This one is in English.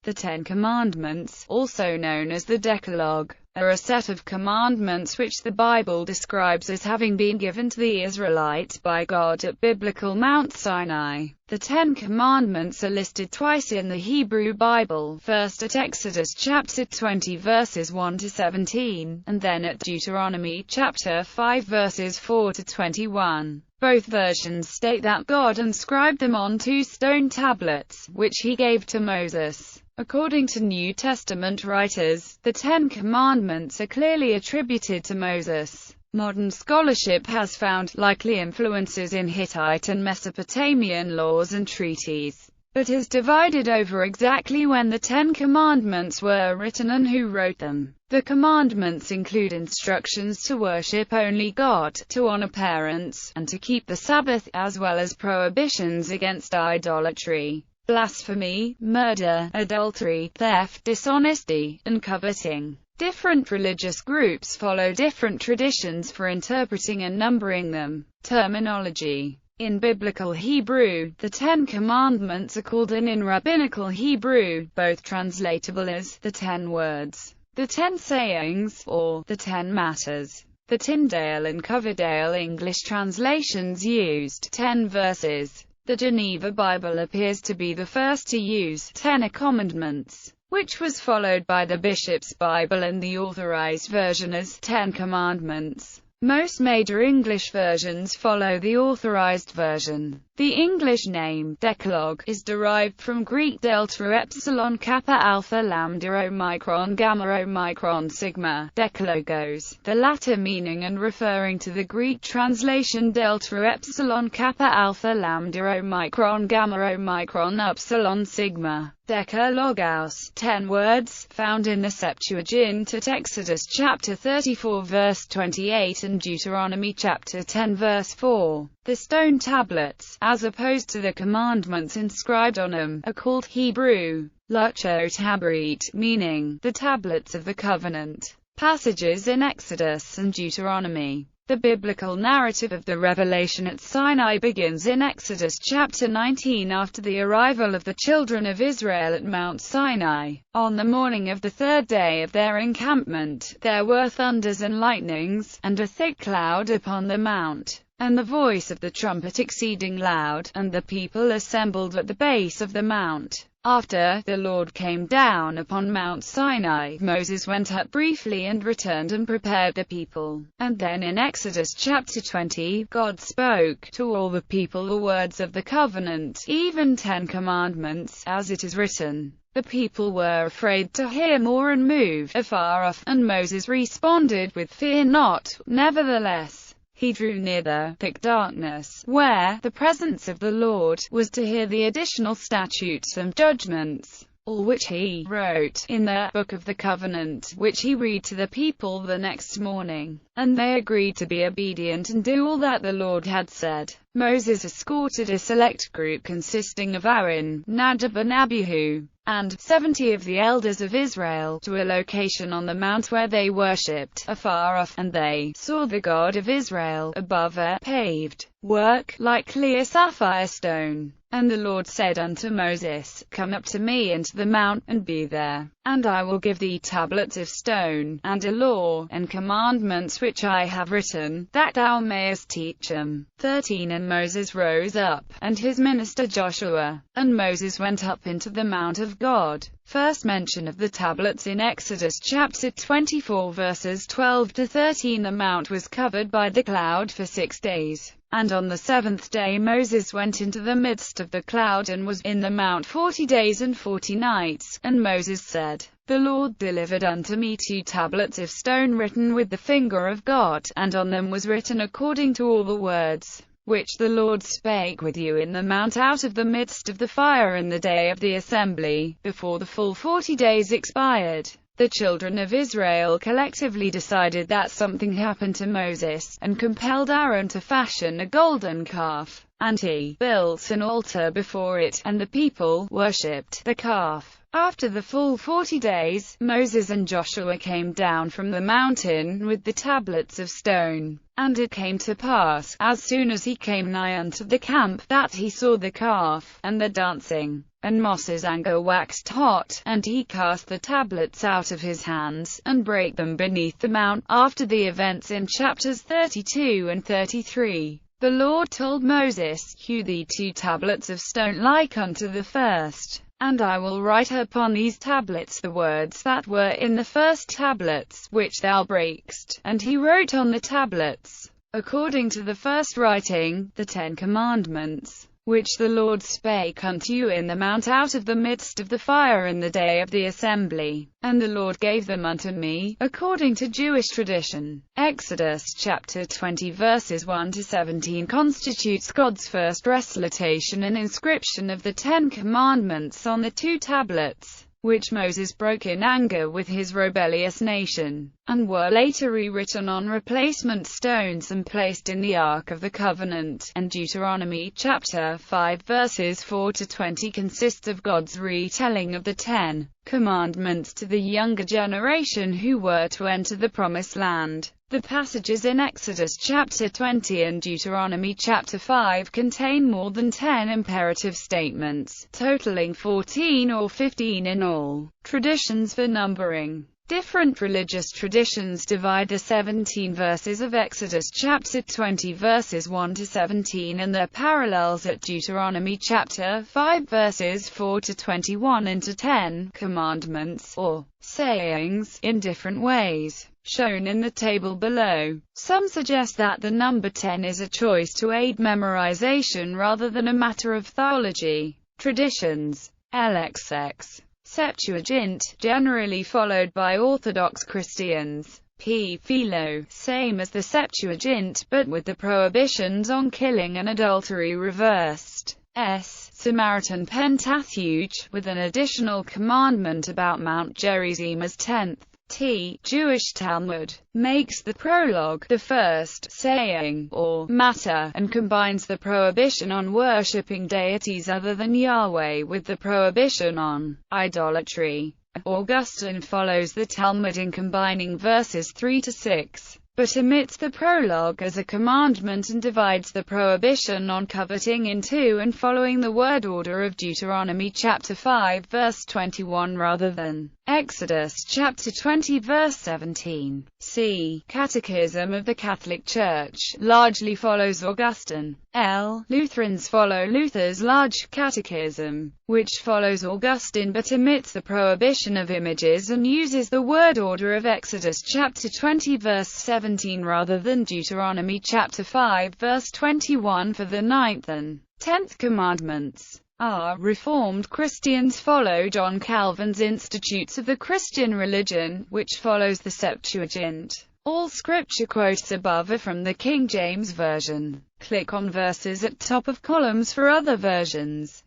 The Ten Commandments, also known as the Decalogue, are a set of commandments which the Bible describes as having been given to the Israelites by God at biblical Mount Sinai. The Ten Commandments are listed twice in the Hebrew Bible, first at Exodus chapter 20 verses 1 to 17, and then at Deuteronomy chapter 5 verses 4 to 21. Both versions state that God inscribed them on 2 stone tablets, which he gave to Moses. According to New Testament writers, the Ten Commandments are clearly attributed to Moses. Modern scholarship has found likely influences in Hittite and Mesopotamian laws and treaties, but is divided over exactly when the Ten Commandments were written and who wrote them. The commandments include instructions to worship only God, to honor parents, and to keep the Sabbath, as well as prohibitions against idolatry, blasphemy, murder, adultery, theft, dishonesty, and coveting. Different religious groups follow different traditions for interpreting and numbering them. Terminology. In Biblical Hebrew, the Ten Commandments are called, and in Rabbinical Hebrew, both translatable as the Ten Words, the Ten Sayings, or the Ten Matters. The Tyndale and Coverdale English translations used 10 verses. The Geneva Bible appears to be the first to use 10 commandments, which was followed by the Bishop's Bible and the Authorized Version as 10 Commandments. Most major English versions follow the Authorized Version. The English name, Decalogue, is derived from Greek delta epsilon kappa alpha lambda omicron gamma omicron sigma, decalogos, the latter meaning and referring to the Greek translation delta epsilon kappa alpha lambda omicron gamma omicron epsilon sigma. Decalogos, 10 words, found in the Septuagint at Exodus chapter 34 verse 28 and Deuteronomy chapter 10 verse 4. The stone tablets, as opposed to the commandments inscribed on them, are called Hebrew, Luchot Habrit, meaning the tablets of the covenant. Passages in Exodus and Deuteronomy. The biblical narrative of the revelation at Sinai begins in Exodus chapter 19 after the arrival of the children of Israel at Mount Sinai. On the morning of the 3rd day of their encampment, there were thunders and lightnings, and a thick cloud upon the mount, and the voice of the trumpet exceeding loud, and the people assembled at the base of the mount. After the Lord came down upon Mount Sinai, Moses went up briefly and returned and prepared the people. And then in Exodus chapter 20, God spoke to all the people the words of the covenant, even 10 commandments, as it is written. The people were afraid to hear more and moved afar off, and Moses responded with, "Fear not." Nevertheless, he drew near the thick darkness, where the presence of the Lord was, to hear the additional statutes and judgments, all which he wrote in the book of the covenant, which he read to the people the next morning. And they agreed to be obedient and do all that the Lord had said. Moses escorted a select group consisting of Aaron, Nadab and Abihu, and 70 of the elders of Israel, to a location on the mount where they worshipped, afar off, and they saw the God of Israel, above a paved work, like clear sapphire stone. And the Lord said unto Moses, Come up to me into the mount, and be there, and I will give thee tablets of stone, and a law, and commandments which I have written, that thou mayest teach them. 13 And Moses rose up, and his minister Joshua, and Moses went up into the mount of God. First mention of the tablets in Exodus chapter 24 verses 12 to 13. The mount was covered by the cloud for 6 days. And on the 7th day Moses went into the midst of the cloud and was in the mount 40 days and 40 nights. And Moses said, The Lord delivered unto me 2 tablets of stone written with the finger of God, and on them was written according to all the words which the Lord spake with you in the mount out of the midst of the fire in the day of the assembly, before the full 40 days expired. The children of Israel collectively decided that something happened to Moses, and compelled Aaron to fashion a golden calf, and he built an altar before it, and the people worshipped the calf. After the full 40 days, Moses and Joshua came down from the mountain with the tablets of stone. And it came to pass, as soon as he came nigh unto the camp, that he saw the calf, and the dancing, And Moses' anger waxed hot, and he cast the tablets out of his hands, and brake them beneath the mount. After the events in chapters 32 and 33, the Lord told Moses, Hew thee 2 tablets of stone like unto the first, and I will write upon these tablets the words that were in the first tablets, which thou brakest. And he wrote on the tablets, according to the first writing, the 10 Commandments, which the Lord spake unto you in the mount out of the midst of the fire in the day of the assembly. And the Lord gave them unto me, according to Jewish tradition. Exodus chapter 20 verses 1 to 17 constitutes God's first recitation and inscription of the 10 Commandments on the 2 tablets, which Moses broke in anger with his rebellious nation, and were later rewritten on replacement stones and placed in the Ark of the Covenant. And Deuteronomy chapter 5 verses 4 to 20 consists of God's retelling of the 10 Commandments to the younger generation who were to enter the Promised Land. The passages in Exodus chapter 20 and Deuteronomy chapter 5 contain more than 10 imperative statements, totaling 14 or 15 in all. Traditions for numbering. Different religious traditions divide the 17 verses of Exodus chapter 20 verses 1 to 17 and their parallels at Deuteronomy chapter 5 verses 4 to 21 into 10 commandments, or sayings, in different ways, shown in the table below. Some suggest that the number 10 is a choice to aid memorization rather than a matter of theology. Traditions. LXX. Septuagint, generally followed by Orthodox Christians. P. Philo, same as the Septuagint, but with the prohibitions on killing and adultery reversed. S. Samaritan Pentateuch, with an additional commandment about Mount Gerizim as 10th. T. Jewish Talmud, makes the prologue the first saying, or matter, and combines the prohibition on worshipping deities other than Yahweh with the prohibition on idolatry. Augustine follows the Talmud in combining verses 3 to 6, but omits the prologue as a commandment and divides the prohibition on coveting in 2 and following the word order of Deuteronomy chapter 5 verse 21 rather than Exodus chapter 20 verse 17. C. Catechism of the Catholic Church, largely follows Augustine. L. Lutherans follow Luther's Large Catechism, which follows Augustine but omits the prohibition of images and uses the word order of Exodus chapter 20 verse 17 rather than Deuteronomy chapter 5 verse 21 for the 9th and 10th commandments. R. Reformed Christians follow John Calvin's Institutes of the Christian Religion, which follows the Septuagint. All scripture quotes above are from the King James Version. Click on verses at top of columns for other versions.